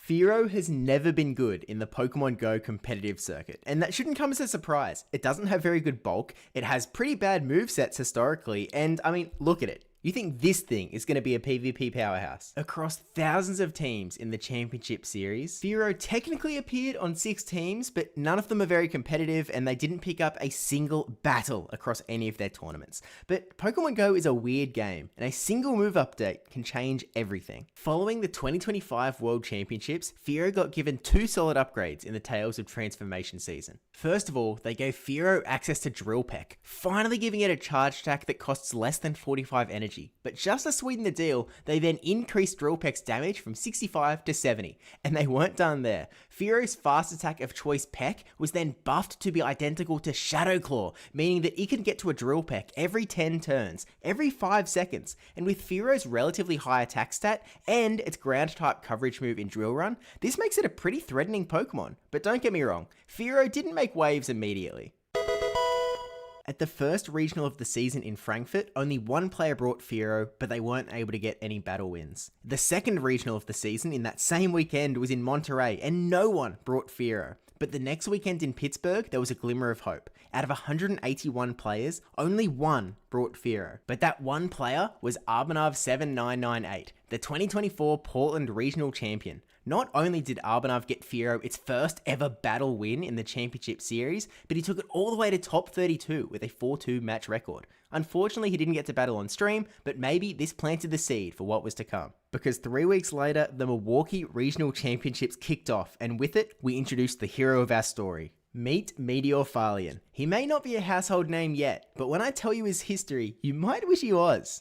Fearow has never been good in the Pokemon Go competitive circuit, and that shouldn't come as a surprise. It doesn't have very good bulk, it has pretty bad movesets historically, and I mean, look at it. You think this thing is going to be a PvP powerhouse? Across thousands of teams in the Championship Series, Fearow technically appeared on 6 teams, but none of them are very competitive and they didn't pick up a single battle across any of their tournaments. But Pokemon Go is a weird game, and a single move update can change everything. Following the 2025 World Championships, Fearow got given 2 solid upgrades in the Tales of Transformation season. First of all, they gave Fearow access to Drill Peck, finally giving it a charge attack that costs less than 45 energy. But just to sweeten the deal, they then increased Drill Peck's damage from 65 to 70, and they weren't done there. Fearow's fast attack of choice Peck was then buffed to be identical to Shadow Claw, meaning that it can get to a Drill Peck every 10 turns, every 5 seconds, and with Fearow's relatively high attack stat and its ground type coverage move in Drill Run, this makes it a pretty threatening Pokemon. But don't get me wrong, Fearow didn't make waves immediately. At the first regional of the season in Frankfurt, only one player brought Fearow, but they weren't able to get any battle wins. The second regional of the season in that same weekend was in Monterey, and no one brought Fearow. But the next weekend in Pittsburgh, there was a glimmer of hope. Out of 181 players, only one brought Fearow. But that one player was Arbanav7998, the 2024 Portland Regional Champion. Not only did Arbanav get Fearow its first ever battle win in the Championship Series, but he took it all the way to top 32 with a 4-2 match record. Unfortunately, he didn't get to battle on stream, but maybe this planted the seed for what was to come. Because 3 weeks later, the Milwaukee Regional Championships kicked off, and with it, we introduced the hero of our story. Meet Meteorfallian. He may not be a household name yet, but when I tell you his history, you might wish he was.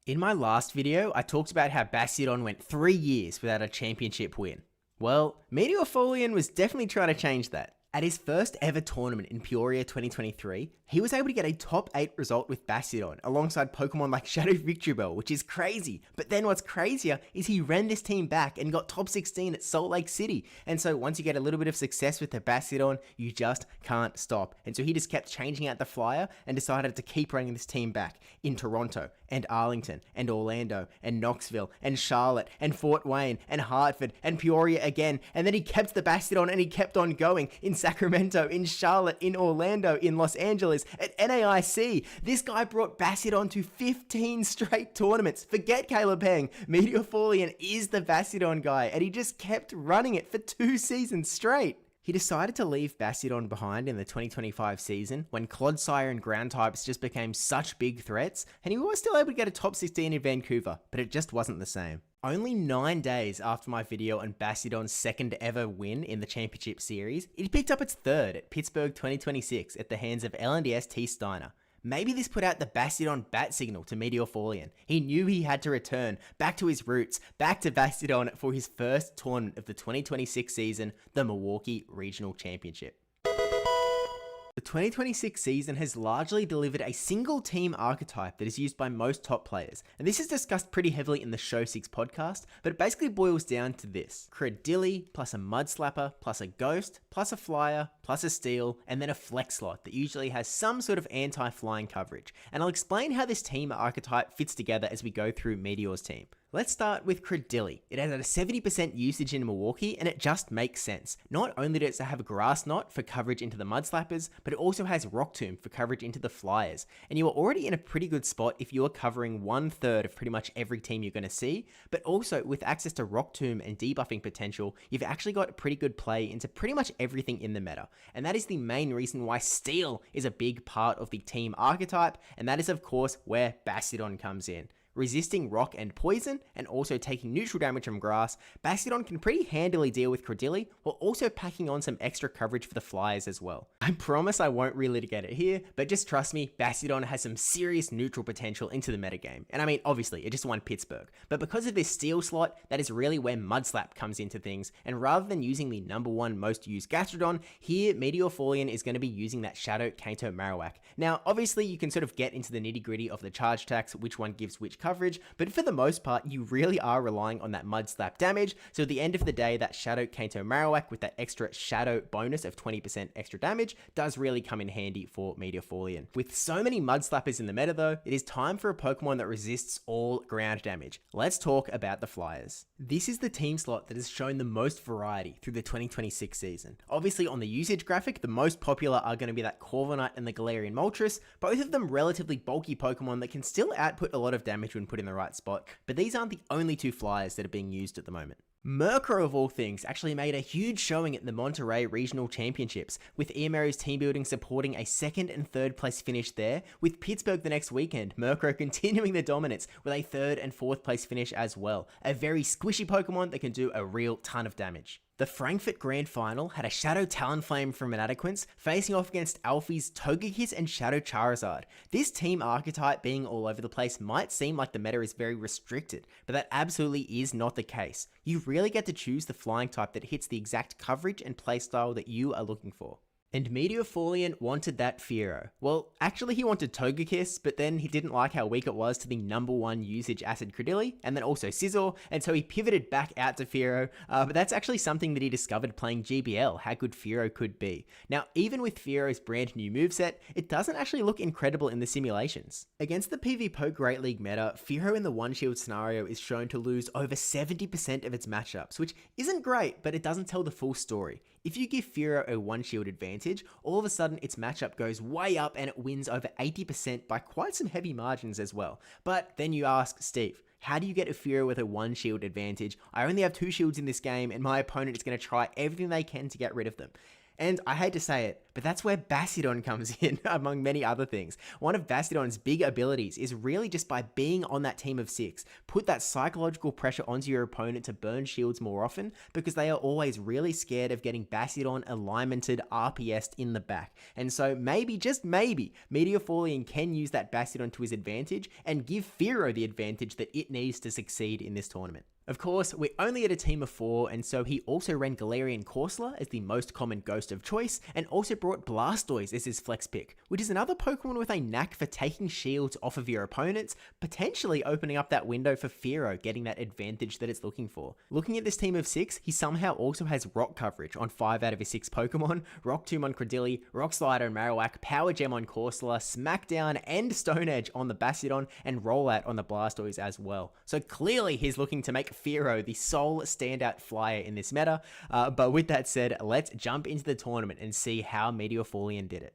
In my last video, I talked about how Bastiodon went 3 years without a championship win. Well, Meteorfallian was definitely trying to change that. At his first ever tournament in Peoria 2023, he was able to get a top 8 result with Bastiodon alongside Pokemon like Shadow Victreebel, which is crazy. But then what's crazier is he ran this team back and got top 16 at Salt Lake City. And so once you get a little bit of success with the Bastiodon, you just can't stop. And so he just kept changing out the flyer and decided to keep running this team back in Toronto and Arlington and Orlando and Knoxville and Charlotte and Fort Wayne and Hartford and Peoria again. And then he kept the Bastiodon and he kept on going in Sacramento, in Charlotte, in Orlando, in Los Angeles, at NAIC. This guy brought Bastiodon to 15 straight tournaments. Forget Caleb Heng. Meteorfallian is the Bastiodon guy, and he just kept running it for 2 seasons straight. He decided to leave Bastiodon behind in the 2025 season when Clodsire and ground types just became such big threats, and he was still able to get a top 16 in Vancouver, but it just wasn't the same. Only 9 days after my video on Bastiodon's second ever win in the Championship Series, it picked up its third at Pittsburgh 2026 at the hands of LNDS T. Steiner. Maybe this put out the Bastiodon bat signal to Meteorfallian. He knew he had to return back to his roots, back to Bastiodon for his first tournament of the 2026 season, the Milwaukee Regional Championship. The 2026 season has largely delivered a single team archetype that is used by most top players, and this is discussed pretty heavily in the Show 6 podcast, but it basically boils down to this: Credilli plus a Mudslapper plus a Ghost plus a Flyer plus a Steel, and then a Flex slot that usually has some sort of anti-flying coverage. And I'll explain how this team archetype fits together as we go through Meteor's team. Let's start with Credilli. It has a 70% usage in Milwaukee, and it just makes sense. Not only does it have a Grass Knot for coverage into the Mudslappers, but it also has Rock Tomb for coverage into the Flyers. And you are already in a pretty good spot if you are covering 1/3 of pretty much every team you're going to see, but also with access to Rock Tomb and debuffing potential, you've actually got a pretty good play into pretty much everything in the meta. And that is the main reason why Steel is a big part of the team archetype, and that is of course where Bastiodon comes in. Resisting rock and poison, and also taking neutral damage from grass, Bastiodon can pretty handily deal with Credilli, while also packing on some extra coverage for the Flyers as well. I promise I won't relitigate it here, but just trust me, Bastiodon has some serious neutral potential into the metagame. And I mean, obviously, it just won Pittsburgh, but because of this Steel slot, that is really where Mudslap comes into things, and rather than using the #1 most used Gastrodon, here Meteorfallian is going to be using that Shadow Kato Marowak. Now, obviously, you can sort of get into the nitty gritty of the charge attacks, which one gives which coverage, but for the most part, you really are relying on that Mud Slap damage, so at the end of the day, that Shadow Kanto Marowak with that extra Shadow bonus of 20% extra damage does really come in handy for Meteorfallian. With so many Mud Slappers in the meta though, it is time for a Pokemon that resists all ground damage. Let's talk about the Flyers. This is the team slot that has shown the most variety through the 2026 season. Obviously on the usage graphic, the most popular are going to be that Corviknight and the Galarian Moltres, both of them relatively bulky Pokemon that can still output a lot of damage when put in the right spot, but these aren't the only two Flyers that are being used at the moment. Murkrow of all things actually made a huge showing at the Monterey Regional Championships, with Eomarow's team building supporting a 2nd and 3rd place finish there, with Pittsburgh the next weekend, Murkrow continuing the dominance with a 3rd and 4th place finish as well. A very squishy Pokemon that can do a real ton of damage. The Frankfurt Grand Final had a Shadow Talonflame from Inadequance facing off against Alfie's Togekiss and Shadow Charizard. This team archetype being all over the place might seem like the meta is very restricted, but that absolutely is not the case. You really get to choose the flying type that hits the exact coverage and playstyle that you are looking for. And Meteorfallian wanted that Fearow. Well, actually he wanted Togekiss, but then he didn't like how weak it was to the #1 usage Acid Credilli, and then also Scizor, and so he pivoted back out to Fearow, but that's actually something that he discovered playing GBL, how good Fearow could be. Now, even with Fearow's brand new moveset, it doesn't actually look incredible in the simulations. Against the PvPoke Great League meta, Fearow in the one-shield scenario is shown to lose over 70% of its matchups, which isn't great, but it doesn't tell the full story. If you give Fearow a one-shield advantage, all of a sudden its matchup goes way up and it wins over 80% by quite some heavy margins as well. But then you ask, Steve, how do you get a Fearow with a one-shield advantage? I only have 2 shields in this game and my opponent is going to try everything they can to get rid of them. And I hate to say it, but that's where Bastiodon comes in, among many other things. One of Bastiodon's big abilities is really just by being on that team of 6, put that psychological pressure onto your opponent to burn shields more often, because they are always really scared of getting Bastiodon alignmented RPS'd in the back. And so maybe, just maybe, Meteorfallian can use that Bastiodon to his advantage and give Fearow the advantage that it needs to succeed in this tournament. Of course, we only had a team of 4, and so he also ran Galarian Corsola as the most common ghost of choice, and also brought Blastoise as his flex pick, which is another Pokemon with a knack for taking shields off of your opponents, potentially opening up that window for Fearow getting that advantage that it's looking for. Looking at this team of 6, he somehow also has Rock coverage on 5 out of his 6 Pokemon, Rock Tomb on Credilli, Rock Slide on Marowak, Power Gem on Corsola, Smackdown and Stone Edge on the Bastiodon, and Rollout on the Blastoise as well. So clearly he's looking to make Fearow the sole standout flyer in this meta, but with that said, let's jump into the tournament and see how Meteorfallian did it.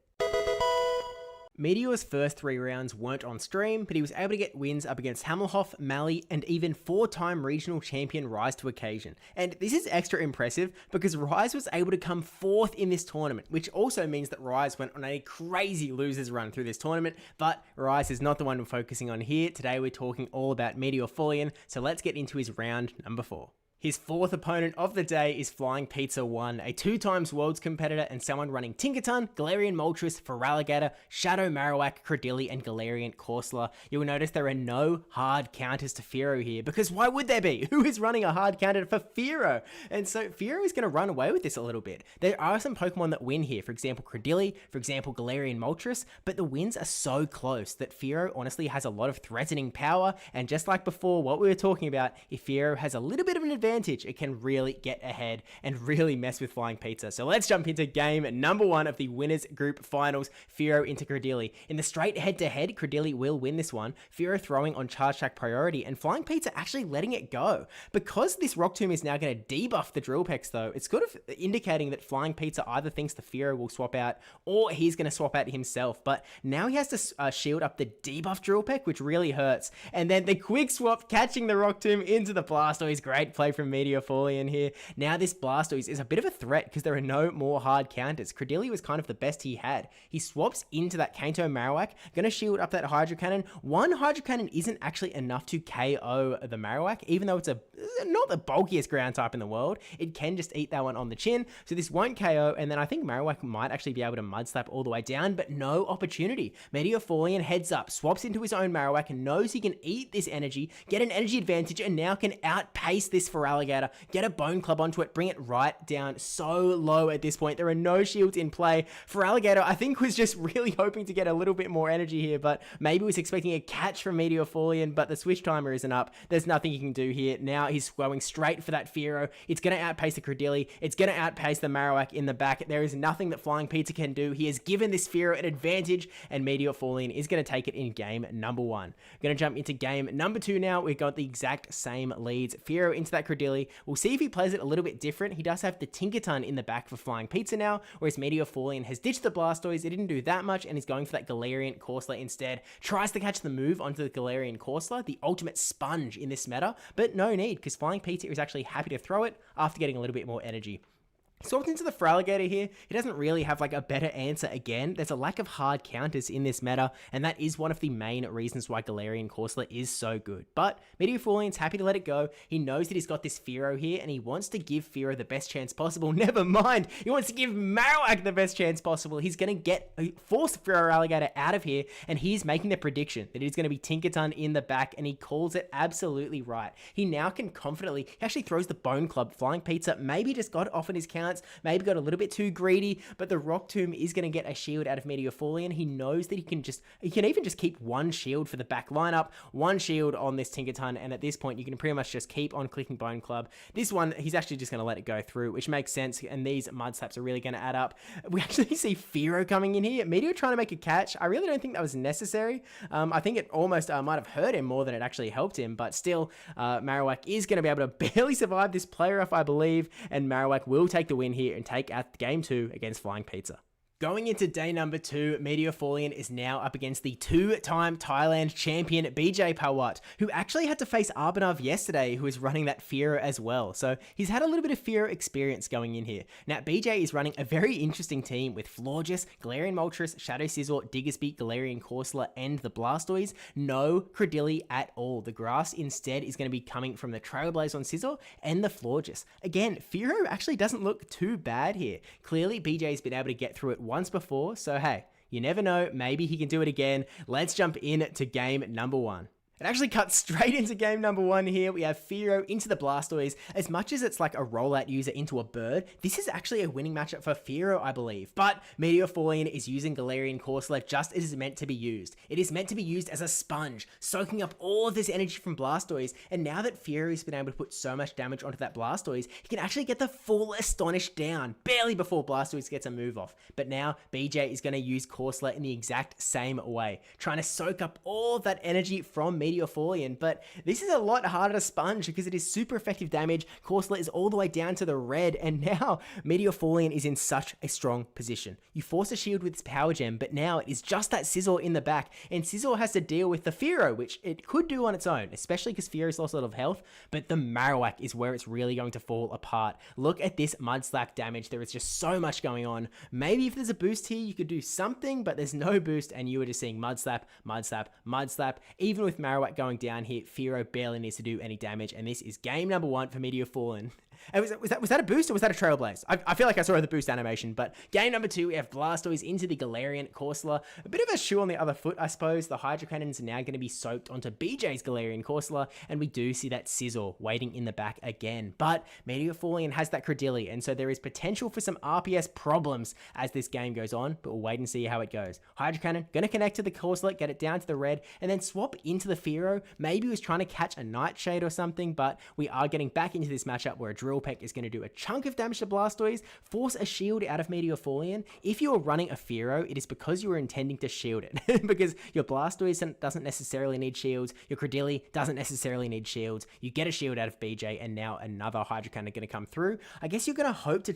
Meteor's first 3 rounds weren't on stream, but he was able to get wins up against Hammelhoff, Mally, and even 4-time regional champion Rise to occasion. And this is extra impressive because Rise was able to come 4th in this tournament, which also means that Rise went on a crazy losers run through this tournament, but Rise is not the one we're focusing on here. Today we're talking all about Meteorfallian, so let's get into his round number 4. His 4th opponent of the day is Flying Pizza 1, a 2-times Worlds competitor and someone running Tinkaton, Galarian Moltres, Feraligatr, Shadow Marowak, Credilli, and Galarian Corsola. You will notice there are no hard counters to Fearow here, because why would there be? Who is running a hard counter for Fearow? And so Fearow is going to run away with this a little bit. There are some Pokemon that win here, for example Credilli, for example Galarian Moltres, but the wins are so close that Fearow honestly has a lot of threatening power, and just like before, what we were talking about, if Fearow has a little bit of an advantage, it can really get ahead and really mess with Flying Pizza. So let's jump into game number 1 of the winners group finals, Fearow into Credilli. In the straight head-to-head, Credilli will win this one, Fearow throwing on Charge Attack priority and Flying Pizza actually letting it go. Because this Rock Tomb is now going to debuff the Drill Peck though, it's sort of indicating that Flying Pizza either thinks the Fearow will swap out or he's going to swap out himself, but now he has to shield up the debuff Drill Peck, which really hurts. And then the quick swap catching the Rock Tomb into the Blastoise. Great play from Meteorfallian here. Now this Blastoise is a bit of a threat because there are no more hard counters. Credilli was kind of the best he had. He swaps into that Kanto Marowak, gonna shield up that Hydro Cannon. One Hydro Cannon isn't actually enough to KO the Marowak, even though it's not the bulkiest ground type in the world. It can just eat that one on the chin, so this won't KO, and then I think Marowak might actually be able to Mud Slap all the way down, but no opportunity. Meteorfallian heads up, swaps into his own Marowak, and knows he can eat this energy, get an energy advantage, and now can outpace this Feraligatr Feraligatr, get a Bone Club onto it, bring it right down so low at this point. There are no shields in play. Feraligatr, I think, was just really hoping to get a little bit more energy here, but maybe was expecting a catch from Meteorfallian, but the switch timer isn't up. There's nothing he can do here. Now he's going straight for that Fearow. It's going to outpace the Credilli. It's going to outpace the Marowak in the back. There is nothing that Flying Pizza can do. He has given this Fearow an advantage, and Meteorfallian is going to take it in game number 1. Going to jump into game number 2 now. We've got the exact same leads. Fearow into that Credilli. We'll see if he plays it a little bit different. He does have the Tinkaton in the back for Flying Pizza now, whereas Meteorfallian has ditched the Blastoise. It didn't do that much, and he's going for that Galarian Corsola instead. Tries to catch the move onto the Galarian Corsola, the ultimate sponge in this meta, but no need, because Flying Pizza is actually happy to throw it after getting a little bit more energy. Swapped into the Feraligatr here. He doesn't really have like a better answer again. There's a lack of hard counters in this meta, and that is one of the main reasons why Galarian Corsola is so good. But Meteorfallian's happy to let it go. He knows that he's got this Fearow here, and he wants to give Fearow the best chance possible. Never mind, he wants to give Marowak the best chance possible. He's going to force Feraligatr out of here, and he's making the prediction that he's going to be Tinkaton in the back, and he calls it absolutely right. He now can confidently, he actually throws the Bone Club. Flying Pizza maybe just got off on his counts, maybe got a little bit too greedy, but the Rock Tomb is going to get a shield out of Meteorfallian. He knows that he can even just keep one shield for the back lineup, one shield on this Tinkaton, and at this point you can pretty much just keep on clicking Bone Club. This one, he's actually just going to let it go through, which makes sense, and these Mud Slaps are really going to add up. We actually see Fearow coming in here. Meteor trying to make a catch. I really don't think that was necessary. I think it almost might have hurt him more than it actually helped him, but still, Marowak is going to be able to barely survive this player-off, I believe, and Marowak will take the win here and take out game 2 against Flying Pizza. Going into day number 2, Meteorfallian is now up against the 2-time Thailand champion BJ Pawat, who actually had to face Arbanav yesterday, who is running that Fearow as well. So he's had a little bit of Fearow experience going in here. Now, BJ is running a very interesting team with Florges, Galarian Moltres, Shadow Scizor, Diggersby, Galarian Corsola, and the Blastoise. No Credilli at all. The grass instead is going to be coming from the Trailblaze on Scizor and the Florges. Again, Fearow actually doesn't look too bad here. Clearly, BJ's been able to get through it once before, so hey, you never know, maybe he can do it again. Let's jump in to game number 1. It actually cuts straight into game number 1 here. We have Fearow into the Blastoise. As much as it's like a rollout user into a bird, this is actually a winning matchup for Fearow, I believe. But Meteorfallian is using Galarian Corsola just as it's meant to be used. It is meant to be used as a sponge, soaking up all of this energy from Blastoise. And now that Fearow has been able to put so much damage onto that Blastoise, he can actually get the full Astonish down, barely before Blastoise gets a move off. But now BJ is going to use Corsola in the exact same way, trying to soak up all of that energy from Meteorfallian, but this is a lot harder to sponge because it is super effective damage. Corsola is all the way down to the red, and now Meteorfallian is in such a strong position. You force a shield with its power gem, but now it is just that Scizor in the back, and Scizor has to deal with the Fearow, which it could do on its own, especially because Fearow's lost a lot of health, but the Marowak is where it's really going to fall apart. Look at this Mud Slap damage. There is just so much going on. Maybe if there's a boost here, you could do something, but there's no boost, and you are just seeing Mud Slap, Mud Slap, Mud Slap. Even with Marowak going down here, Fearow barely needs to do any damage, and this is game number 1 for Meteorfallian. Was that a boost or was that a Trailblaze? I feel like I saw the boost animation, but game number 2, we have Blastoise into the Galarian Corsola. A bit of a shoe on the other foot, I suppose. The Hydro Cannons are now going to be soaked onto BJ's Galarian Corsola, and we do see that Scizor waiting in the back again. But Meteorfallian has that Credilli, and so there is potential for some RPS problems as this game goes on, but we'll wait and see how it goes. Hydro Cannon, going to connect to the Corsola, get it down to the red, and then swap into the Fearow. Maybe he was trying to catch a Nightshade or something, but we are getting back into this matchup where a Drill Peck is going to do a chunk of damage to Blastoise, force a shield out of Meteorfallian. If you're running a Fearow, it is because you were intending to shield it, because your Blastoise doesn't necessarily need shields, your Credilli doesn't necessarily need shields. You get a shield out of BJ, and now another Hydro Cannon going to come through. I guess you're going to hope to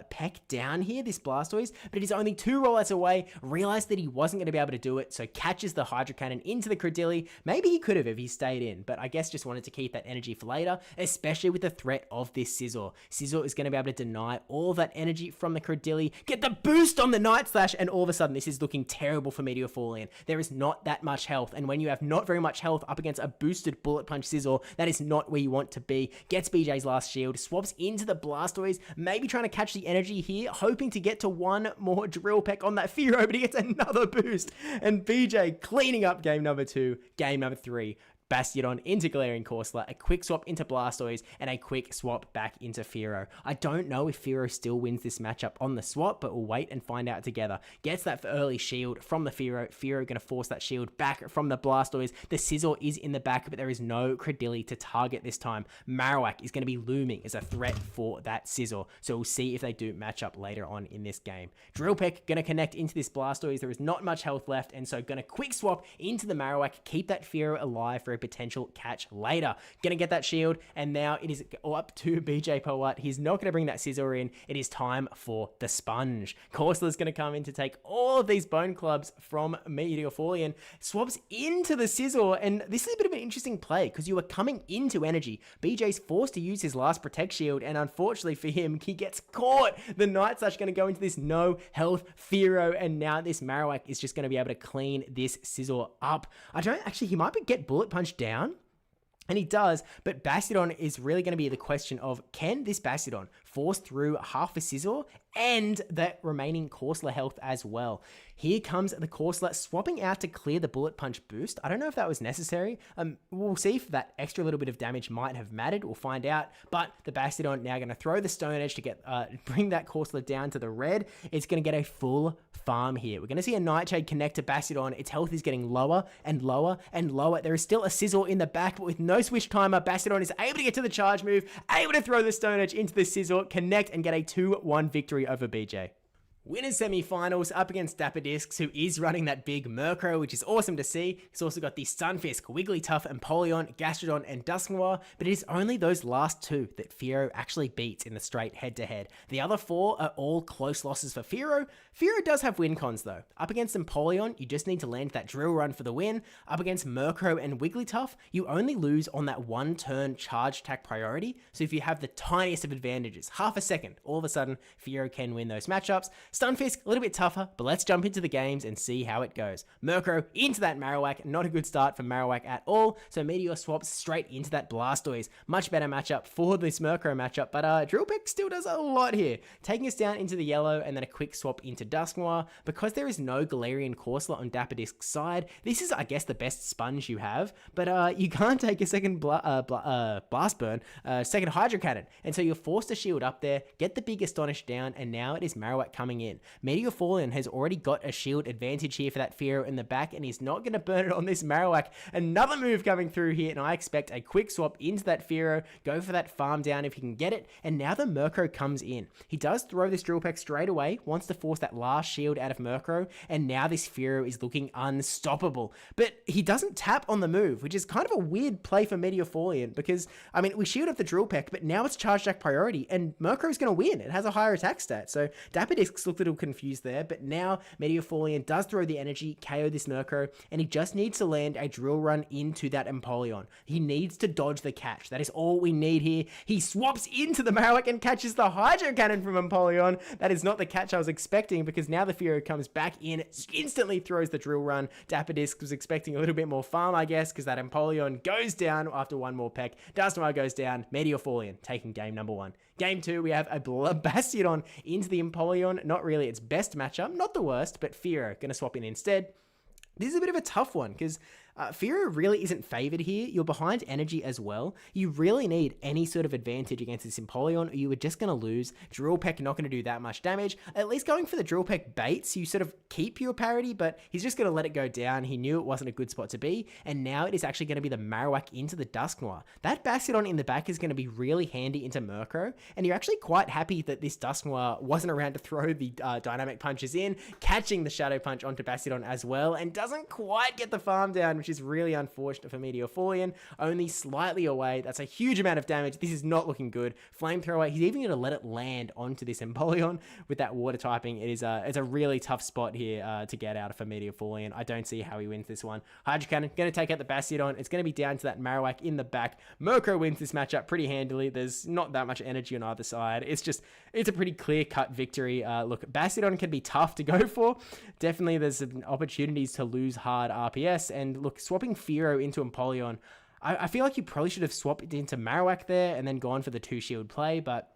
peck down here this Blastoise, but it is only 2 rollouts away. Realized that he wasn't going to be able to do it, so catches the Hydro Cannon into the Credilli. Maybe he could have if he stayed in, but I guess just wanted to keep that energy for later, especially with the threat of this Scizor. Scizor is going to be able to deny all that energy from the Credilli, get the boost on the Night Slash, and all of a sudden this is looking terrible for Meteorfallian. There is not that much health, and when you have not very much health up against a boosted Bullet Punch Scizor, that is not where you want to be. Gets BJ's last shield, swaps into the Blastoise, maybe trying to catch the energy here, hoping to get to one more Drill Peck on that Fearow, but he gets another boost, and BJ cleaning up game number 2, game number 3. Bastiodon into Galarian Corsola, a quick swap into Blastoise, and a quick swap back into Fearow. I don't know if Fearow still wins this matchup on the swap, but we'll wait and find out together. Gets that early shield from the Fearow. Fearow going to force that shield back from the Blastoise. The Scizor is in the back, but there is no Credilli to target this time. Marowak is going to be looming as a threat for that Scizor, so we'll see if they do match up later on in this game. Drill Peck going to connect into this Blastoise. There is not much health left, and so going to quick swap into the Marowak, keep that Fearow alive for a potential catch later. Going to get that shield, and now it is up to BJ Powat. He's not going to bring that Scizor in. It is time for the Sponge. Corsola's going to come in to take all of these Bone Clubs from Meteorfallian, swaps into the Scizor, and this is a bit of an interesting play because you are coming into energy. BJ's forced to use his last Protect Shield, and unfortunately for him, he gets caught. The Night Slash going to go into this no health Fearow, and now this Marowak is just going to be able to clean this Scizor up. He might get Bullet Punch down. And he does, but Bastiodon is really going to be the question of, can this Bastiodon force through half a Scizor and the remaining Corsola health as well? Here comes the Corsola swapping out to clear the Bullet Punch boost. I don't know if that was necessary. We'll see if that extra little bit of damage might have mattered. We'll find out. But the Bastiodon now going to throw the Stone Edge to get bring that Corsola down to the red. It's going to get a full farm here. We're going to see a Nightshade connect to Bastiodon. Its health is getting lower and lower and lower. There is still a Scizor in the back, but with no switch timer, Bastiodon is able to get to the charge move, able to throw the Stone Edge into the Scizor, connect, and get a 2-1 victory over BJ. Winners semi-finals up against Dapper Discs, who is running that big Murkrow, which is awesome to see. He's also got the Stunfisk, Wigglytuff, Empoleon, Gastrodon, and Dusknoir, but it is only those last two that Fearow actually beats in the straight head-to-head. The other four are all close losses for Fearow. Fearow does have win cons though. Up against Empoleon, you just need to land that Drill Run for the win. Up against Murkrow and Wigglytuff, you only lose on that one-turn charge attack priority, so if you have the tiniest of advantages, half a second, all of a sudden, Fearow can win those matchups. Stunfisk, a little bit tougher, but let's jump into the games and see how it goes. Murkrow into that Marowak, not a good start for Marowak at all, so Meteor swaps straight into that Blastoise. Much better matchup for this Murkrow matchup, but Drill Peck still does a lot here. Taking us down into the yellow and then a quick swap into Dusknoir. Because there is no Galarian Corsola on Dapper Disc's side, this is, I guess, the best sponge you have, but you can't take a second Blast Burn, second Hydro Cannon, and so you're forced to shield up there, get the big Astonish down, and now it is Marowak coming in. Meteorfallian has already got a shield advantage here for that Fearow in the back, and he's not going to burn it on this Marowak. Another move coming through here, and I expect a quick swap into that Fearow, go for that farm down if he can get it, and now the Murkrow comes in. He does throw this Drill Peck straight away, wants to force that last shield out of Murkrow, and now this Fearow is looking unstoppable. But he doesn't tap on the move, which is kind of a weird play for Meteorfallian, because, I mean, we shield up the Drill Peck, but now it's Charge Attack priority, and Murkrow's going to win. It has a higher attack stat, so Dapper Discs looked a little confused there, but now Meteorfallian does throw the energy, KO this Murkrow, and he just needs to land a Drill Run into that Empoleon. He needs to dodge the catch. That is all we need here. He swaps into the Marowak and catches the Hydro Cannon from Empoleon. That is not the catch I was expecting, because now the Fearow comes back in, instantly throws the Drill Run. Dapper Disc was expecting a little bit more farm, I guess, because that Empoleon goes down after one more peck. Dusknoir goes down. Meteorfallian taking game number 1. Game 2, we have a Bastiodon into the Empoleon. Not really its best matchup, not the worst, but Fearow going to swap in instead. This is a bit of a tough one because Fearow really isn't favored here. You're behind energy as well. You really need any sort of advantage against this Empoleon, or you were just going to lose. Drill Peck not going to do that much damage. At least going for the Drill Peck baits, you sort of keep your parity, but he's just going to let it go down. He knew it wasn't a good spot to be, and now it is actually going to be the Marowak into the Dusknoir. That Bastiodon in the back is going to be really handy into Murkrow, and you're actually quite happy that this Dusknoir wasn't around to throw the Dynamic Punches in, catching the Shadow Punch onto Bastiodon as well, and doesn't quite get the farm down, which is really unfortunate for Meteorfallian. Only slightly away. That's a huge amount of damage. This is not looking good. Flamethrower, he's even going to let it land onto this Empoleon with that water typing. It's a really tough spot here to get out of for Meteorfallian. I don't see how he wins this one. Hydro Cannon, going to take out the Bastiodon. It's going to be down to that Marowak in the back. Murkrow wins this matchup pretty handily. There's not that much energy on either side. It's a pretty clear-cut victory. Look, Bastiodon can be tough to go for. Definitely there's some opportunities to lose hard RPS, and look, swapping Fearow into Empoleon, I feel like you probably should have swapped it into Marowak there and then gone for the 2-shield play, but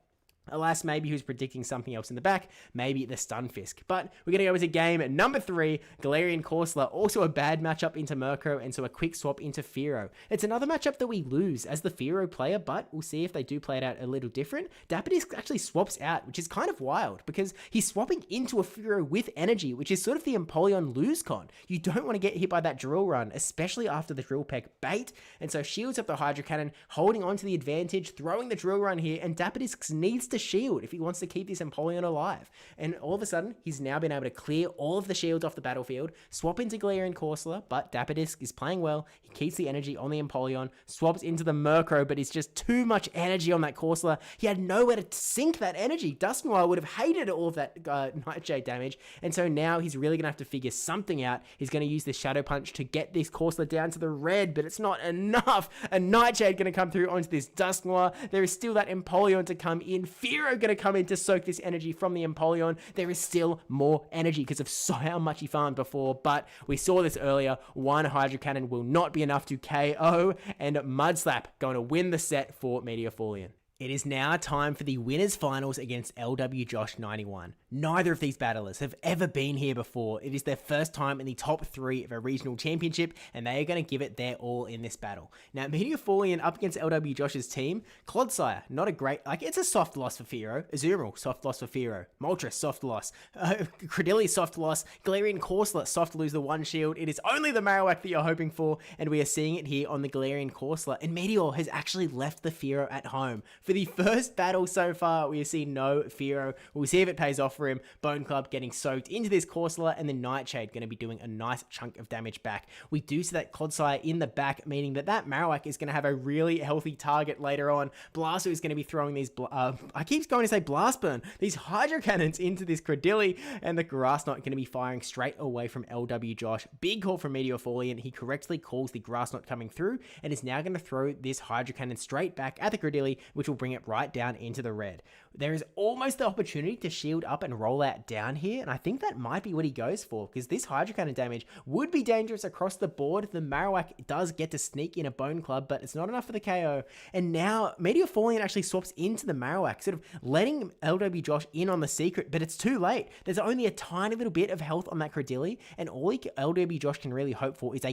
Alas, maybe he was predicting something else in the back, maybe the Stunfisk. But we're going to go into game number 3, Galarian Corsola, also a bad matchup into Murkrow, and so a quick swap into Fearow. It's another matchup that we lose as the Fearow player, but we'll see if they do play it out a little different. Dapodisk actually swaps out, which is kind of wild, because he's swapping into a Fearow with energy, which is sort of the Empoleon lose con. You don't want to get hit by that Drill Run, especially after the Drill Peck bait, and so shields up the Hydro Cannon, holding on to the advantage, throwing the Drill Run here, and Dapodisk needs to shield if he wants to keep this Empoleon alive. And all of a sudden, he's now been able to clear all of the shields off the battlefield, swap into Galarian Corsola, but Dapodisk is playing well. He keeps the energy on the Empoleon, swaps into the Murkrow, but it's just too much energy on that Corsola. He had nowhere to sink that energy. Dusknoir would have hated all of that Nightshade damage, and so now he's really going to have to figure something out. He's going to use this Shadow Punch to get this Corsola down to the red, but it's not enough. A Nightshade going to come through onto this Dusknoir. There is still that Empoleon to come in. Fearow going to come in to soak this energy from the Empoleon. There is still more energy because of how much he farmed before, but we saw this earlier. One Hydro Cannon will not be enough to KO, and Mudslap going to win the set for Meteorfallian. It is now time for the winners finals against LW Josh 91. Neither of these battlers have ever been here before. It is their first time in the top 3 of a regional championship, and they are going to give it their all in this battle. Now, Meteorfallian up against LW Josh's team, Clodsire, not a great, it's a soft loss for Fearow. Azumarill, soft loss for Fearow. Moltres, soft loss. Credilli, soft loss. Galarian Corsola, soft to lose the 1 shield. It is only the Marowak that you're hoping for, and we are seeing it here on the Galarian Corsola, and Meteor has actually left the Fearow at home. For the first battle so far, we have seen no Fearow. We'll see if it pays off for him. Bone Club getting soaked into this Corsola, and then Nightshade going to be doing a nice chunk of damage back. We do see that Clodsire in the back, meaning that Marowak is going to have a really healthy target later on. Blasto is going to be throwing these, I keep going to say Blast Burn, these Hydro Cannons into this Credilli, and the Grass Knot going to be firing straight away from LW Josh. Big call from Meteorfallian. He correctly calls the Grass Knot coming through, and is now going to throw this Hydro Cannon straight back at the Credilli, which will bring it right down into the red. There is almost the opportunity to shield up and roll out down here, and I think that might be what he goes for, because this Hydro Cannon damage would be dangerous across the board. The Marowak does get to sneak in a Bone Club, but it's not enough for the KO, and now Meteorfallian actually swaps into the Marowak, sort of letting LW Josh in on the secret, but it's too late. There's only a tiny little bit of health on that Credilli, and all LW Josh can really hope for is a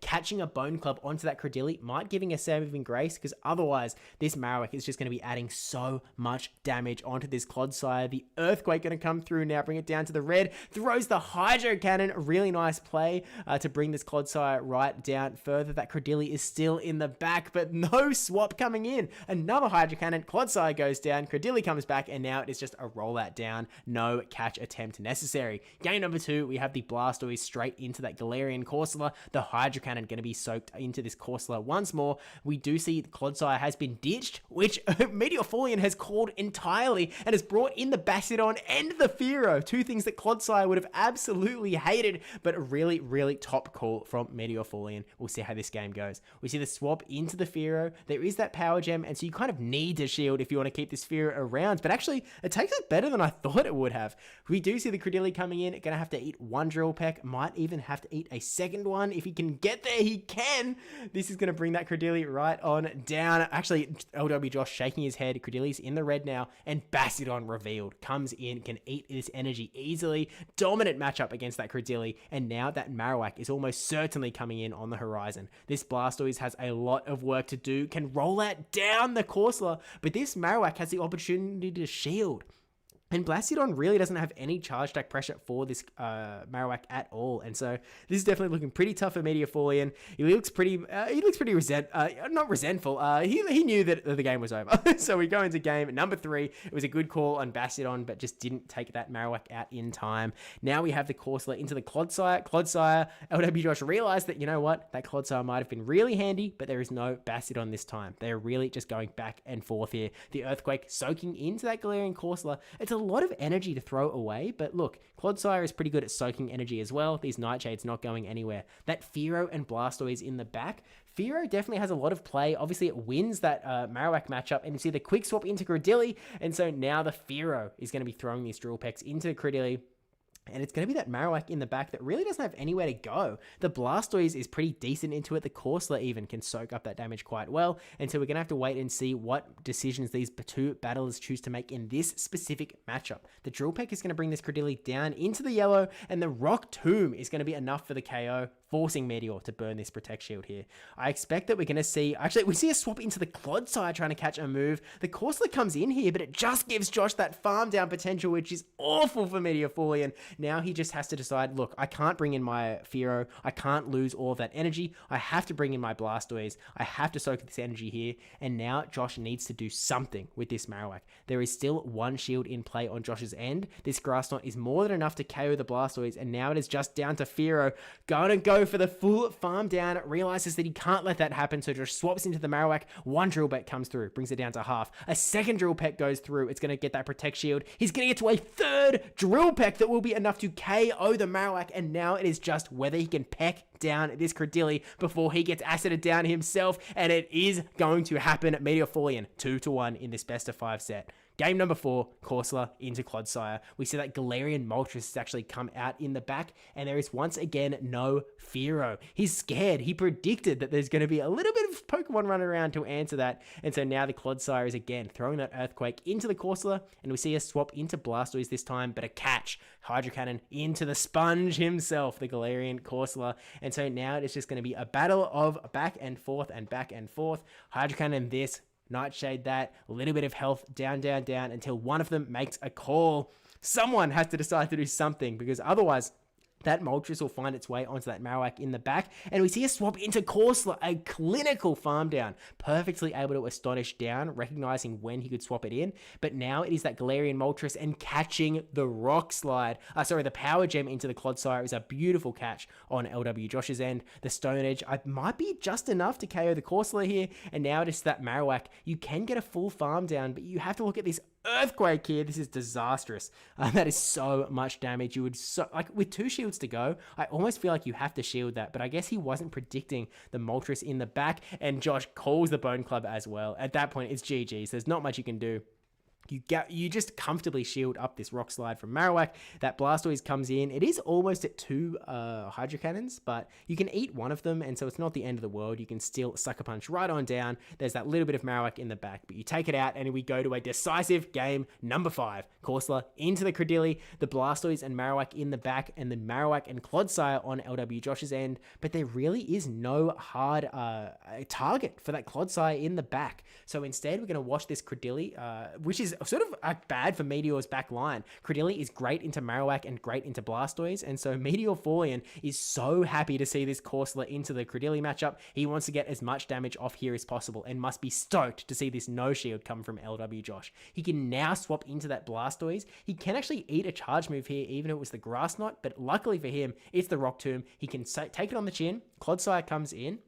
catching a Bone Club onto that Credilli, might giving a saving grace, because otherwise this Marowak is just going to be adding so much damage onto this Clodsire. The Earthquake going to come through now, bring it down to the red, throws the Hydro Cannon. A really nice play to bring this Clodsire right down further. That Credilli is still in the back, but no swap coming in. Another Hydro Cannon, Clodsire goes down, Credilli comes back, and now it is just a rollout down. No catch attempt necessary. Game number 2, we have the Blastoise straight into that Galarian Corsola. The Hydro Cannon going to be soaked into this Corsola once more. We do see Clodsire has been ditched, which Meteorfallian has called entirely, and has brought in the Bastiodon and the Fearow, 2 things that Clodsire would have absolutely hated, but a really, really top call from Meteorfallian. We'll see how this game goes. We see the swap into the Fearow. There is that Power Gem, and so you kind of need to shield if you want to keep this Fearow around, but actually, it takes it better than I thought it would have. We do see the Credilli coming in, going to have to eat 1 Drill Peck, might even have to eat a second one. If he can get there, he can. This is going to bring that Credilli right on down. Actually, LW Josh shaking his head. Credilli's in the red now, and Bastiodon revealed. Comes in, can eat this energy easily. Dominant matchup against that Credilli, and now that Marowak is almost certainly coming in on the horizon. This Blastoise has a lot of work to do, can roll out down the Corsola, but this Marowak has the opportunity to shield. And Bastiodon really doesn't have any charge attack pressure for this Marowak at all, and so this is definitely looking pretty tough for Meteorfallian. He looks pretty not resentful. He knew that the game was over. So we go into game number 3. It was a good call on Bastiodon, but just didn't take that Marowak out in time. Now we have the Corsola into the Clodsire. LW Josh realized that, you know what, that Clodsire might have been really handy, but there is no Bastiodon this time. They're really just going back and forth here. The Earthquake soaking into that Galarian Corsola. It's a lot of energy to throw away, but look, Clodsire is pretty good at soaking energy as well. These Nightshades not going anywhere. That Fearow and Blastoise in the back. Fearow definitely has a lot of play. Obviously, it wins that Marowak matchup, and you see the quick swap into Credilli, and so now the Fearow is going to be throwing these Drill Pecks into Credilli. And it's going to be that Marowak in the back that really doesn't have anywhere to go. The Blastoise is pretty decent into it. The Corsola even can soak up that damage quite well. And so we're going to have to wait and see what decisions these two battlers choose to make in this specific matchup. The Drill Peck is going to bring this Credilli down into the yellow, and the Rock Tomb is going to be enough for the KO, forcing Meteor to burn this Protect Shield here. I expect that we're going to see... Actually, we see a swap into the Clodsire trying to catch a move. The Corsola comes in here, but it just gives Josh that farm down potential, which is awful for Meteorfallian. Now he just has to decide, look, I can't bring in my Fearow. I can't lose all of that energy. I have to bring in my Blastoise. I have to soak this energy here. And now Josh needs to do something with this Marowak. There is still one shield in play on Josh's end. This Grass Knot is more than enough to KO the Blastoise, and now it is just down to Fearow. Gonna go for the full farm down. Realizes that he can't let that happen, so Josh swaps into the Marowak. One Drill Peck comes through, brings it down to half. A second Drill Peck goes through. It's gonna get that Protect Shield. He's gonna get to a third Drill Peck that will be enough to KO the Marowak, and now it is just whether he can peck down this Credilli before he gets acided down himself, and it is going to happen. Meteorfallian 2-1 in this best of 5 set. Game number 4, Corsola into Clodsire. We see that Galarian Moltres has actually come out in the back, and there is once again no Fearow. He's scared. He predicted that there's going to be a little bit of Pokemon running around to answer that, and so now the Clodsire is again throwing that Earthquake into the Corsola, and we see a swap into Blastoise this time, but a catch. Hydro Cannon into the sponge himself, the Galarian Corsola, and so now it's just going to be a battle of back and forth and back and forth. Hydro Cannon this, Nightshade that, a little bit of health, down, down, down, until one of them makes a call. Someone has to decide to do something, because otherwise that Moltres will find its way onto that Marowak in the back, and we see a swap into Corsola, a clinical farm down, perfectly able to Astonish down, recognizing when he could swap it in, but now it is that Galarian Moltres and catching the Rock Slide, the Power Gem into the Clodsire is a beautiful catch on LW Josh's end. The Stone Edge might be just enough to KO the Corsola here, and now it is that Marowak. You can get a full farm down, but you have to look at this Earthquake here. This is disastrous. That is so much damage. You would with 2 shields to go, I almost feel like you have to shield that, but I guess he wasn't predicting the Moltres in the back, and Josh calls the Bone Club as well. At that point, it's GG's. There's not much you can do. You just comfortably shield up this Rock Slide from Marowak. That Blastoise comes in. It is almost at 2 Hydro Cannons, but you can eat one of them, and so it's not the end of the world. You can still Sucker Punch right on down. There's that little bit of Marowak in the back, but you take it out, and we go to a decisive game number 5. Corsola into the Credilli, the Blastoise and Marowak in the back, and the Marowak and Clodsire on LW Josh's end, but there really is no hard target for that Clodsire in the back. So instead, we're going to watch this Credilli, which is sort of bad for Meteor's back line. Credilli is great into Marowak and great into Blastoise, and so Meteorfallian is so happy to see this Corsola into the Credilli matchup. He wants to get as much damage off here as possible and must be stoked to see this no shield come from LW Josh. He can now swap into that Blastoise. He can actually eat a charge move here, even if it was the Grass Knot, but luckily for him, it's the Rock Tomb. He can take it on the chin. Clodsire comes in.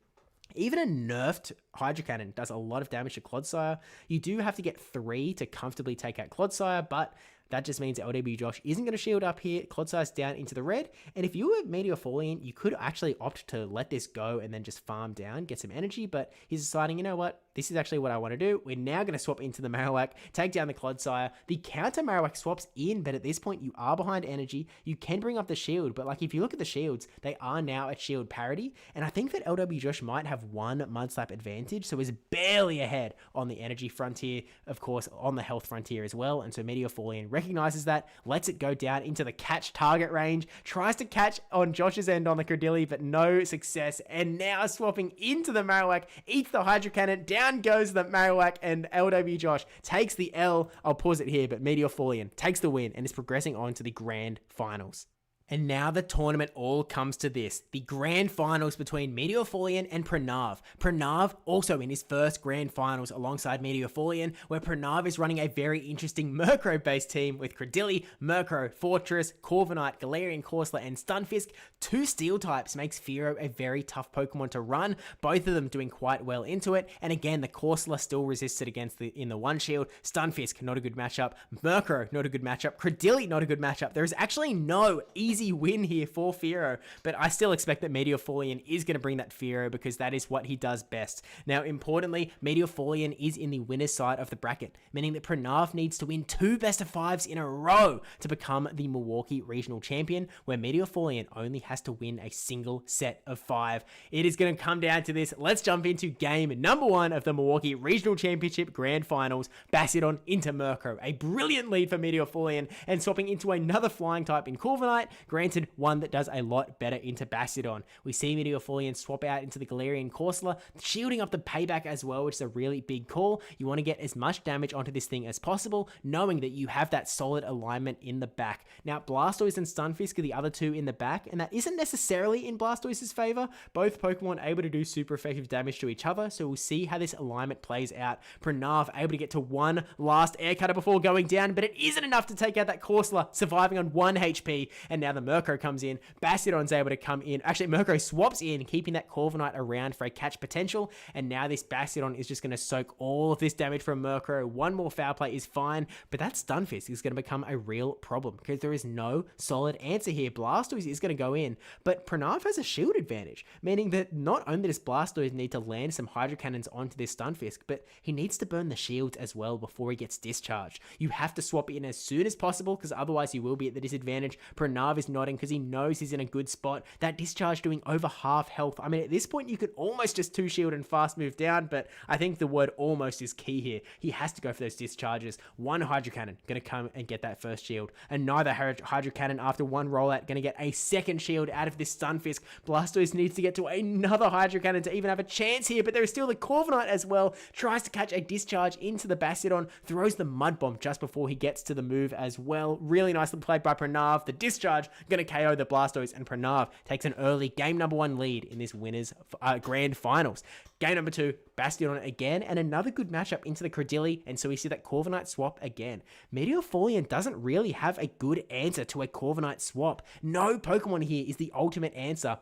Even a nerfed Hydro Cannon does a lot of damage to Clodsire. You do have to get 3 to comfortably take out Clodsire, but that just means LW Josh isn't going to shield up here. Clodsire's down into the red, and if you were Meteorfallian, you could actually opt to let this go and then just farm down, get some energy, but he's deciding, you know what, this is actually what I want to do. We're now going to swap into the Marowak, take down the Clodsire. The counter Marowak swaps in, but at this point, you are behind energy. You can bring up the shield, but like if you look at the shields, they are now at shield parity, and I think that LW Josh might have 1 Mudslap advantage, so is barely ahead on the energy frontier, of course, on the health frontier as well, and so Meteorfallian recognizes that, lets it go down into the catch target range, tries to catch on Josh's end on the Credilli, but no success, and now swapping into the Marowak, eats the Hydro Cannon, down goes the Marowak, and LW Josh takes the L. I'll pause it here, but Meteorfallian takes the win and is progressing on to the grand finals. And now the tournament all comes to this, the grand finals between Meteorfallian and Pranav. Pranav also in his first grand finals alongside Meteorfallian, where Pranav is running a very interesting Murkrow-based team with Credilli, Murkrow, Fortress, Corviknight, Galarian Corsola, and Stunfisk. 2 steel types makes Fearow a very tough Pokemon to run, both of them doing quite well into it, and again, the Corsola still resisted against in the one shield. Stunfisk, not a good matchup. Murkrow, not a good matchup. Credilli, not a good matchup. There is actually no easy easy win here for Fearow, but I still expect that Meteorfallian is going to bring that Fearow because that is what he does best. Now, importantly, Meteorfallian is in the winner's side of the bracket, meaning that Pranav needs to win 2 best-of-5s in a row to become the Milwaukee regional champion, where Meteorfallian only has to win a single set of 5. It is going to come down to this. Let's jump into game number 1 of the Milwaukee Regional Championship Grand Finals. Bastiodon into Murkrow. A brilliant lead for Meteorfallian, and swapping into another flying type in Corviknight, granted one that does a lot better into Bastiodon. We see Meteorfallian swap out into the Galarian Corsola, shielding up the payback as well, which is a really big call. You want to get as much damage onto this thing as possible, knowing that you have that solid alignment in the back. Now, Blastoise and Stunfisk are the other two in the back, and that isn't necessarily in Blastoise's favor. Both Pokemon able to do super effective damage to each other, so we'll see how this alignment plays out. Pranav able to get to one last air cutter before going down, but it isn't enough to take out that Corsola, surviving on 1 HP, and now the Murkrow comes in. Bastiodon's able to come in. Actually, Murkrow swaps in, keeping that Corviknight around for a catch potential, and now this Bastiodon is just going to soak all of this damage from Murkrow. One more foul play is fine, but that Stunfisk is going to become a real problem because there is no solid answer here. Blastoise is going to go in, but Pranav has a shield advantage, meaning that not only does Blastoise need to land some Hydro Cannons onto this Stunfisk, but he needs to burn the shields as well before he gets discharged. You have to swap it in as soon as possible because otherwise you will be at the disadvantage. Pranav is nodding because he knows he's in a good spot. That discharge doing over half health. I mean, at this point you could almost just 2-shield and fast move down, but I think the word almost is key here. He has to go for those discharges. One Hydro Cannon going to come and get that first shield. Another Hydro Cannon after one rollout going to get a second shield out of this Stunfisk. Blastoise needs to get to another Hydro Cannon to even have a chance here, but there is still the Corviknight as well. Tries to catch a discharge into the Bastiodon, throws the Mud Bomb just before he gets to the move as well. Really nicely played by Pranav. The discharge going to KO the Blastoise, and Pranav takes an early game number 1 lead in this winners grand finals. Game number 2, Bastiodon again, and another good matchup into the Credilli, and so we see that Corviknight swap again. Meteorfallian doesn't really have a good answer to a Corviknight swap. No Pokemon here is the ultimate answer.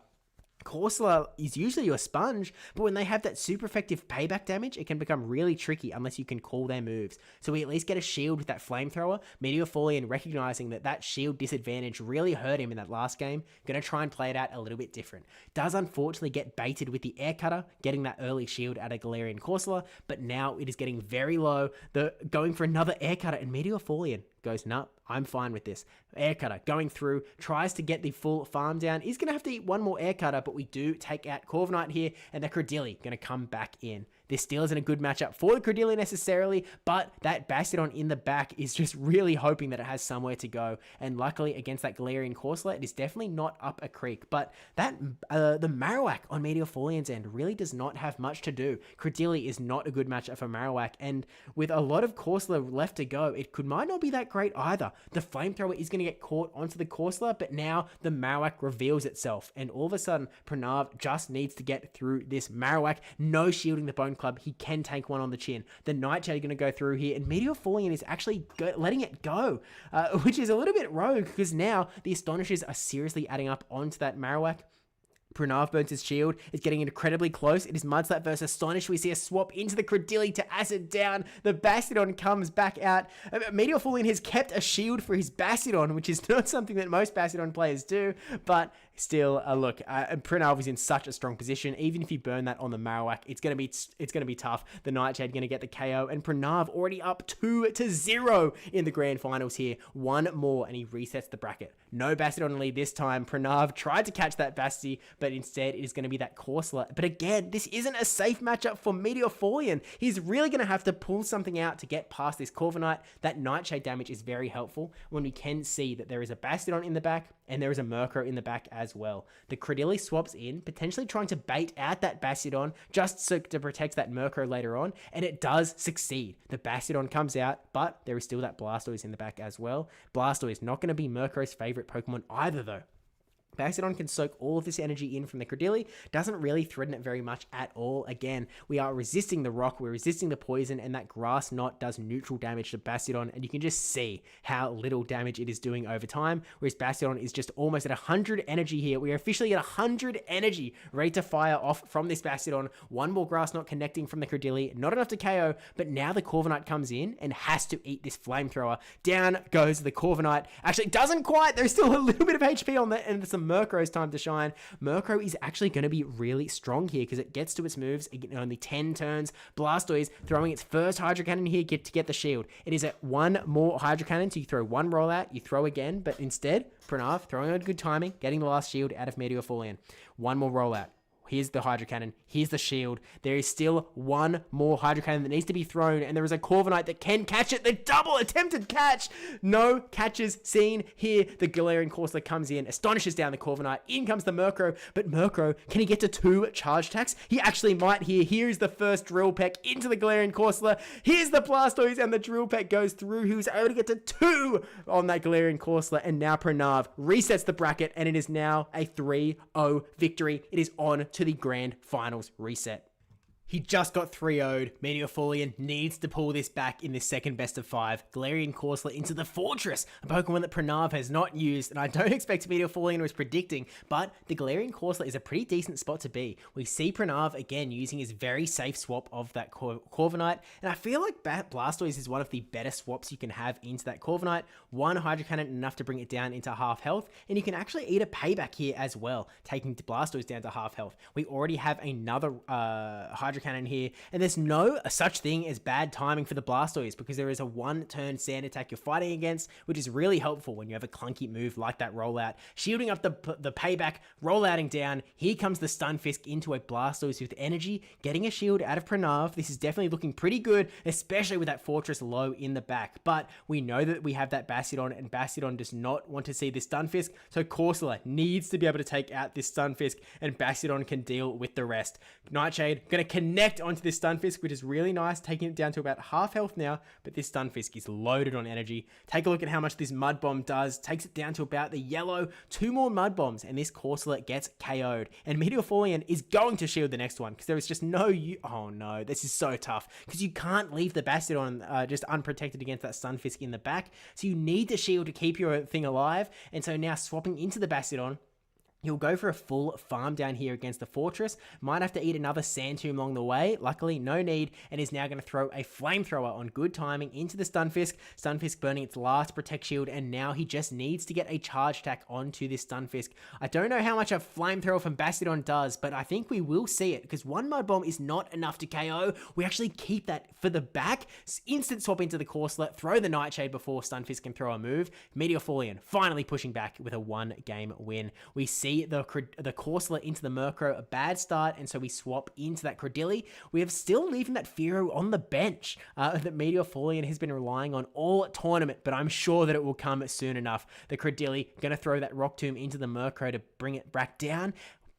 Corsola is usually your sponge, but when they have that super effective payback damage, it can become really tricky unless you can call their moves. So we at least get a shield with that flamethrower. Meteorfallian recognizing that that shield disadvantage really hurt him in that last game, gonna try and play it out a little bit different. Does unfortunately get baited with the air cutter, getting that early shield out of Galarian Corsola, but now it is getting very low. Going for another air cutter, and Meteorfallian goes, nah, I'm fine with this. Air cutter going through, tries to get the full farm down. He's going to have to eat one more air cutter, but we do take out Corviknight here, and the Credilli going to come back in. This still isn't a good matchup for the Credilli necessarily, but that Bastiodon in the back is just really hoping that it has somewhere to go. And luckily against that Galarian Corsola, it is definitely not up a creek. But that the Marowak on Meteorfallian's end really does not have much to do. Credilli is not a good matchup for Marowak, and with a lot of Corsola left to go, it might not be that great either. The Flamethrower is going to get caught onto the Corsola, but now the Marowak reveals itself, and all of a sudden Pranav just needs to get through this Marowak. No shielding the Bone Club. He can take one on the chin. The Nightshade going to go through here, and Meteorfallian is actually letting it go, which is a little bit rogue because now the Astonishers are seriously adding up onto that Marowak. Pranav burns his shield. It's getting incredibly close. It is Mudslap versus Astonish. We see a swap into the Credilli to Acid down. The Bastiodon comes back out. Meteorfallian has kept a shield for his Bastiodon, which is not something that most Bastiodon players do, but still, look, Pranav is in such a strong position. Even if you burn that on the Marowak, it's gonna be tough. The Nightshade gonna get the KO, and Pranav already up 2-0 in the grand finals here. One more, and he resets the bracket. No Bastiodon lead this time. Pranav tried to catch that Basti, but instead it is going to be that Corsola. But again, this isn't a safe matchup for Meteorfallian. He's really going to have to pull something out to get past this Corviknight. That Nightshade damage is very helpful when we can see that there is a Bastiodon in the back and there is a Murkrow in the back as well. The Credilli swaps in, potentially trying to bait out that Bastiodon just so to protect that Murkrow later on, and it does succeed. The Bastiodon comes out, but there is still that Blastoise in the back as well. Blastoise not going to be Murkrow's favorite Pokemon either though. Bastiodon can soak all of this energy in from the Credilli, doesn't really threaten it very much at all. Again, we are resisting the rock, we're resisting the poison, and that grass knot does neutral damage to Bastiodon, and you can just see how little damage it is doing over time, whereas Bastiodon is just almost at 100 energy here. We are officially at 100 energy, ready to fire off from this Bastiodon. One more grass knot connecting from the Credilli, not enough to KO, but now the Corviknight comes in and has to eat this flamethrower. Down goes the Corviknight. Actually, doesn't quite, there's still a little bit of HP on that, and some Murkrow's time to shine. Murkrow is actually going to be really strong here because it gets to its moves in only 10 turns. Blastoise throwing its first Hydro Cannon here to get the shield. It is at one more Hydro Cannon, so you throw one rollout, you throw again, but instead, Pranav throwing on good timing, getting the last shield out of Meteorfallian. One more rollout. Here's the Hydro Cannon. Here's the shield. There is still one more Hydro Cannon that needs to be thrown, and there is a Corviknight that can catch it. The double attempted catch. No catches seen here. The Galarian Corsola comes in, astonishes down the Corviknight. In comes the Murkrow, but Murkrow, can he get to 2 charge attacks? He actually might here. Here is the first Drill Peck into the Galarian Corsola. Here's the Blastoise, and the Drill Peck goes through. He was able to get to 2 on that Galarian Corsola, and now Pranav resets the bracket, and it is now a 3-0 victory. It is on to the grand finals reset. He just got 3-0'd. Meteorfallian needs to pull this back in this second best of 5. Galarian Corsola into the Fortress, a Pokemon that Pranav has not used, and I don't expect Meteorfallian was predicting, but the Galarian Corsola is a pretty decent spot to be. We see Pranav again using his very safe swap of that Corviknight, and I feel like Blastoise is one of the better swaps you can have into that Corviknight. One Hydro Cannon enough to bring it down into half health, and you can actually eat a payback here as well, taking Blastoise down to half health. We already have another Hydro Cannon here, and there's no such thing as bad timing for the Blastoise because there is a 1-turn sand attack you're fighting against, which is really helpful when you have a clunky move like that rollout. Shielding up the payback, rollouting down. Here comes the Stunfisk into a Blastoise with energy, getting a shield out of Pranav. This is definitely looking pretty good, especially with that Fortress low in the back, but we know that we have that Bastiodon, and Bastiodon does not want to see this Stunfisk, so Corsola needs to be able to take out this Stunfisk, and Bastiodon can deal with the rest. Nightshade gonna connect onto this Stunfisk, which is really nice, taking it down to about half health now, but this Stunfisk is loaded on energy. Take a look at how much this Mud Bomb does, takes it down to about the yellow. 2 more Mud Bombs, and this Corsola gets KO'd, and Meteorfallian is going to shield the next one, because there is just no, oh no, this is so tough, because you can't leave the Bastiodon just unprotected against that Stunfisk in the back, so you need the shield to keep your thing alive, and so now swapping into the Bastiodon, he'll go for a full farm down here against the Fortress. Might have to eat another Sand Tomb along the way. Luckily, no need, and is now going to throw a Flamethrower on good timing into the Stunfisk. Stunfisk burning its last Protect Shield, and now he just needs to get a charge attack onto this Stunfisk. I don't know how much a Flamethrower from Bastiodon does, but I think we will see it, because one Mud Bomb is not enough to KO. We actually keep that for the back. Instant swap into the Corsola, throw the Nightshade before Stunfisk can throw a move. Meteorfallian finally pushing back with a 1-game win. We see the Corsola into the Murkrow, a bad start, and so we swap into that Credilli. We have still leaving that Fearow on the bench that Meteorfallian has been relying on all tournament, but I'm sure that it will come soon enough. The Credilli going to throw that Rock Tomb into the Murkrow to bring it back down.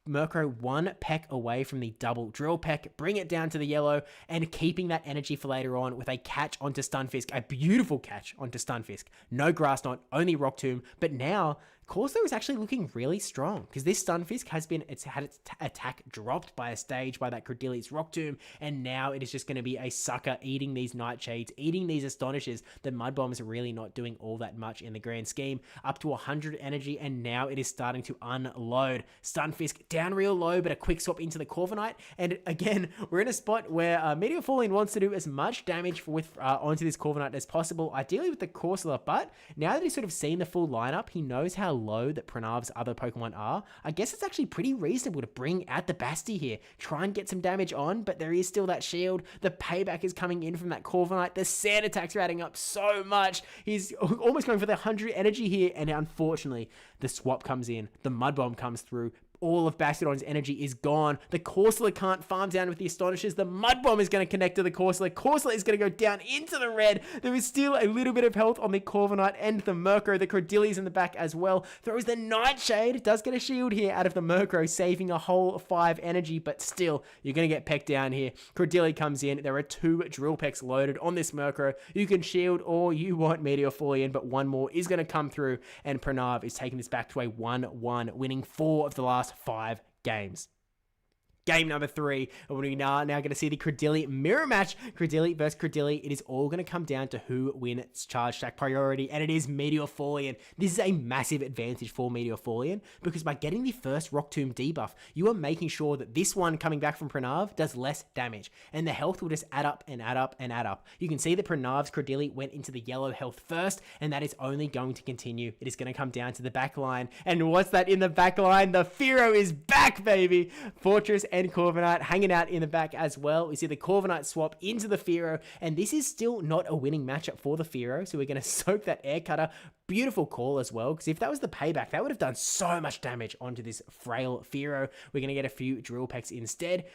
Murkrow 1 peck away from the double Drill Peck, bring it down to the yellow, and keeping that energy for later on with a catch onto Stunfisk, a beautiful catch onto Stunfisk. No Grass Knot, only Rock Tomb, but now Corsola is actually looking really strong because this Stunfisk it's had its attack dropped by a stage by that Credilli's Rock Tomb, and now it is just going to be a sucker eating these Nightshades, eating these Astonishes. The Mud Bombs are really not doing all that much in the grand scheme. Up to 100 energy, and now it is starting to unload. Stunfisk down real low, but a quick swap into the Corviknight, and again, we're in a spot where Meteorfallian wants to do as much damage onto this Corviknight as possible, ideally with the Corsola, but now that he's sort of seen the full lineup, he knows how low that Pranav's other Pokemon are. I guess it's actually pretty reasonable to bring out the Basti here, try and get some damage on, but there is still that shield. The payback is coming in from that Corviknight. The sand attacks are adding up so much. He's almost going for the 100 energy here, and unfortunately, the swap comes in. The Mud Bomb comes through. All of Bastiodon's energy is gone. The Corsola can't farm down with the Astonishers. The Mud Bomb is going to connect to the Corsola. Corsola is going to go down into the red. There is still a little bit of health on the Corviknight and the Murkrow. The Cordelia's in the back as well. Throws the Nightshade. Does get a shield here out of the Murkrow, saving a whole 5 energy, but still, you're going to get pecked down here. Cordelia comes in. There are 2 Drill Pecks loaded on this Murkrow. You can shield or you want Meteorfallian, but one more is going to come through, and Pranav is taking this back to a 1-1, winning 4 of the last 5 games. Game number 3, and we are now going to see the Credilli mirror match. Credilli versus Credilli. It is all going to come down to who wins charge stack priority, and it is Meteorfallian. This is a massive advantage for Meteorfallian, because by getting the first Rock Tomb debuff, you are making sure that this one coming back from Pranav does less damage, and the health will just add up and add up and add up. You can see that Pranav's Credilli went into the yellow health first, and that is only going to continue. It is going to come down to the back line, and what's that in the back line? The Fearow is back, baby! Fortress and Corviknight hanging out in the back as well. We see the Corviknight swap into the Fearow, and this is still not a winning matchup for the Fearow, so we're going to soak that Air Cutter. Beautiful call as well, because if that was the payback, that would have done so much damage onto this frail Fearow. We're going to get a few Drill Pecks instead.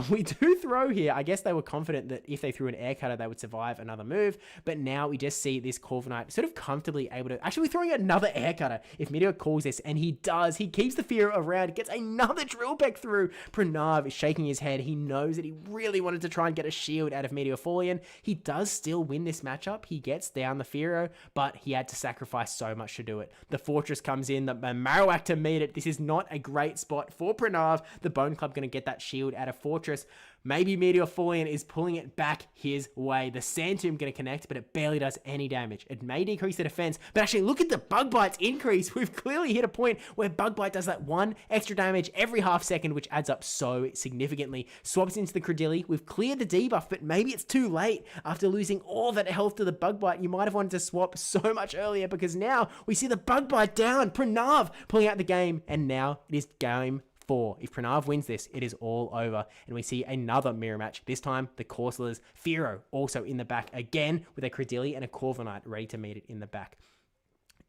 We do throw here. I guess they were confident that if they threw an Air Cutter, they would survive another move. But now we just see this Corviknight sort of comfortably able to... Actually, we're throwing another Air Cutter if Meteor calls this, and he does. He keeps the Fear around, gets another Drill Peck through. Pranav is shaking his head. He knows that he really wanted to try and get a shield out of Meteorfallian. He does still win this matchup. He gets down the Fearow, but he had to sacrifice so much to do it. The Fortress comes in, the Marowak to meet it. This is not a great spot for Pranav. The Bone Club going to get that shield out of Fortress. Maybe Meteorfallian is pulling it back his way. The Sand Tomb going to connect, but it barely does any damage. It may decrease the defense, but actually look at the Bug Bite's increase. We've clearly hit a point where Bug Bite does that 1 extra damage every half second, which adds up so significantly. Swaps into the Credilli. We've cleared the debuff, but maybe it's too late. After losing all that health to the Bug Bite, you might have wanted to swap so much earlier, because now we see the Bug Bite down. Pranav pulling out the game, and now it is game 4. If Pranav wins this, it is all over. And we see another mirror match. This time, the Corsola's Fearow also in the back again, with a Credilli and a Corviknight ready to meet it in the back.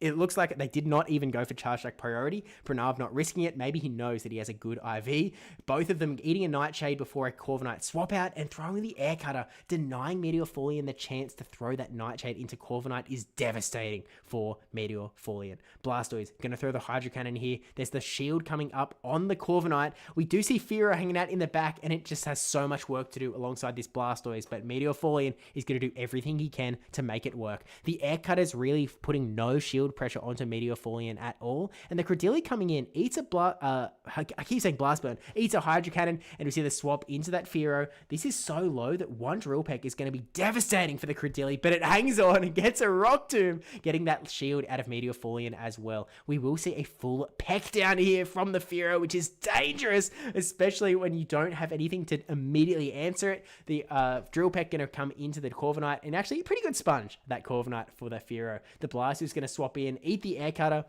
It looks like they did not even go for charge stack priority. Pranav not risking it. Maybe he knows that he has a good IV. Both of them eating a Nightshade before a Corviknight swap out and throwing the Air Cutter. Denying Meteorfallian the chance to throw that Nightshade into Corviknight is devastating for Meteorfallian. Blastoise going to throw the Hydro Cannon here. There's the shield coming up on the Corviknight. We do see Fearow hanging out in the back, and it just has so much work to do alongside this Blastoise, but Meteorfallian is going to do everything he can to make it work. The Air Cutter's really putting no shield pressure onto Meteorfallian at all, and the Credilli coming in eats a I keep saying Blast Burn, eats a Hydro Cannon, and we see the swap into that Fearow. This is so low that 1 Drill Peck is going to be devastating for the Credilli, but it hangs on and gets a Rock Tomb, getting that shield out of Meteorfallian as well. We will see a full peck down here from the Fearow, which is dangerous, especially when you don't have anything to immediately answer it. The Drill Peck going to come into the Corviknight, and actually a pretty good sponge, that Corviknight for the Fearow. The Blast is going to swap in, eat the Air Cutter.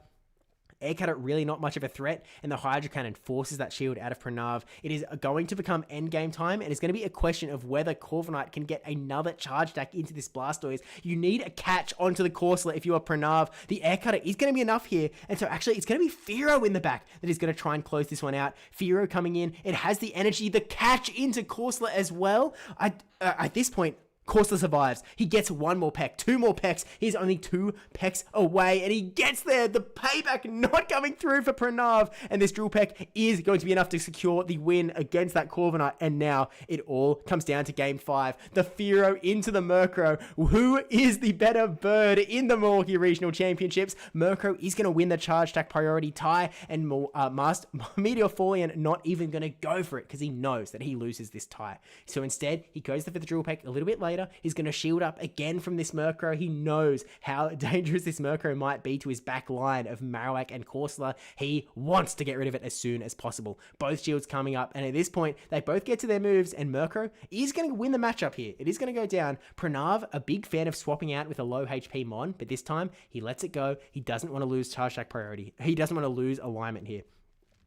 Air Cutter really not much of a threat, and the Hydro Cannon forces that shield out of Pranav. It is going to become endgame time, and it's going to be a question of whether Corviknight can get another charge stack into this Blastoise. You need a catch onto the Corsola if you are Pranav. The Air Cutter is going to be enough here, and so actually it's going to be Fearow in the back that is going to try and close this one out. Fearow coming in. It has the energy, the catch into Corsola as well. At this point, Corsola survives. He gets 1 more peck, 2 more pecks. He's only 2 pecks away, and he gets there. The payback not coming through for Pranav, and this Drill Peck is going to be enough to secure the win against that Corviknight, and now it all comes down to game 5. The Fearow into the Murkrow. Who is the better bird in the Milwaukee Regional Championships? Murkrow is going to win the charge stack priority tie, and Meteorfallian not even going to go for it because he knows that he loses this tie. So instead, he goes for the Drill Peck a little bit later. He's going to shield up again from this Murkrow. He knows how dangerous this Murkrow might be to his back line of Marowak and Corsola. He wants to get rid of it as soon as possible. Both shields coming up, and at this point, they both get to their moves, and Murkrow is going to win the matchup here. It is going to go down. Pranav, a big fan of swapping out with a low HP Mon, but this time, he lets it go. He doesn't want to lose charge stack priority. He doesn't want to lose alignment here.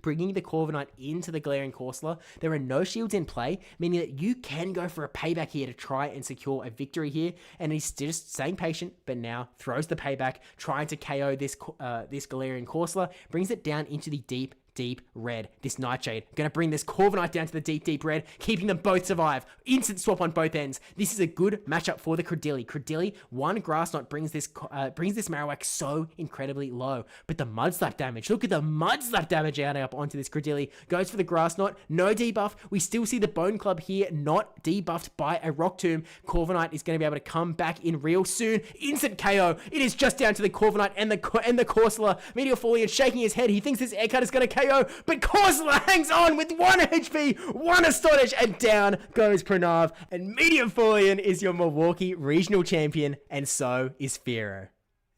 Bringing the Corviknight into the Glaring Corsola, there are no shields in play, meaning that you can go for a payback here to try and secure a victory here, and he's just staying patient, but now throws the payback, trying to KO this Galarian Corsola, brings it down into the deep deep red. This Nightshade gonna bring this Corviknight down to the deep red, keeping them both survive. Instant swap on both ends. This is a good matchup for the Credilli. Credilli, one Grass Knot brings this Marowak so incredibly low. But the Mud Slap damage, look at the Mud Slap damage adding up onto this Credilli. Goes for the Grass Knot, no debuff. We still see the Bone Club here, not debuffed by a Rock Tomb. Corviknight is going to be able to come back in real soon. Instant KO. It is just down to the Corviknight and the Corsola. Meteorfallian shaking his head. He thinks this Air Cut is going to KO, but Corsola hangs on with 1 HP, 1 Astonish, and down goes Pranav. And Meteorfallian is your Milwaukee regional champion, and so is Fearow.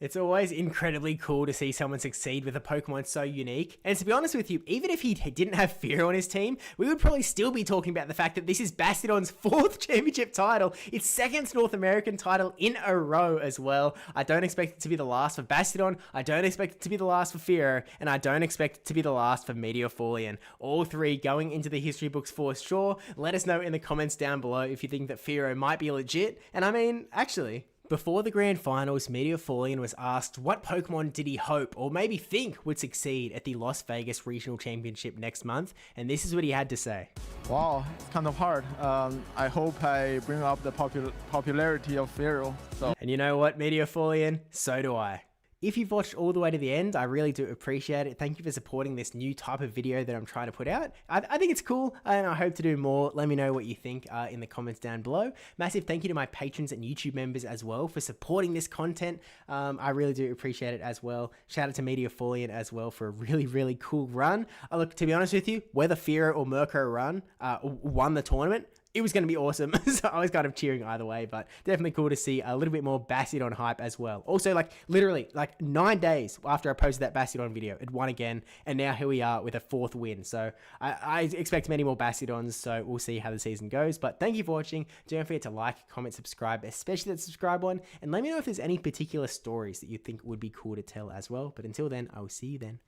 It's always incredibly cool to see someone succeed with a Pokemon so unique. And to be honest with you, even if he didn't have Fearow on his team, we would probably still be talking about the fact that this is Bastiodon's 4th championship title, its 2nd North American title in a row as well. I don't expect it to be the last for Bastiodon, I don't expect it to be the last for Fearow, and I don't expect it to be the last for Meteorfallian. All 3 going into the history books for sure. Let us know in the comments down below if you think that Fearow might be legit. And I mean, actually, before the grand finals, Meteorfallian was asked what Pokemon did he hope or maybe think would succeed at the Las Vegas Regional Championship next month, and this is what he had to say. Wow, it's kind of hard. I hope I bring up the popularity of Fearow. And you know what, Meteorfallian? So do I. If you've watched all the way to the end, I really do appreciate it. Thank you for supporting this new type of video that I'm trying to put out. I think it's cool, and I hope to do more. Let me know what you think in the comments down below. Massive thank you to my patrons and YouTube members as well for supporting this content. I really do appreciate it as well. Shout out to Meteorfallian as well for a really cool run. Look, to be honest with you, whether Fearow or Murkrow run won the tournament, it was going to be awesome. So I was kind of cheering either way, but definitely cool to see a little bit more Bastiodon hype as well. Also, literally 9 days after I posted that Bastiodon video, it won again, and now here we are with a 4th win. So I expect many more Bastiodons, so we'll see how the season goes. But thank you for watching. Don't forget to like, comment, subscribe, especially that subscribe one, and let me know if there's any particular stories that you think would be cool to tell as well. But until then, I will see you then.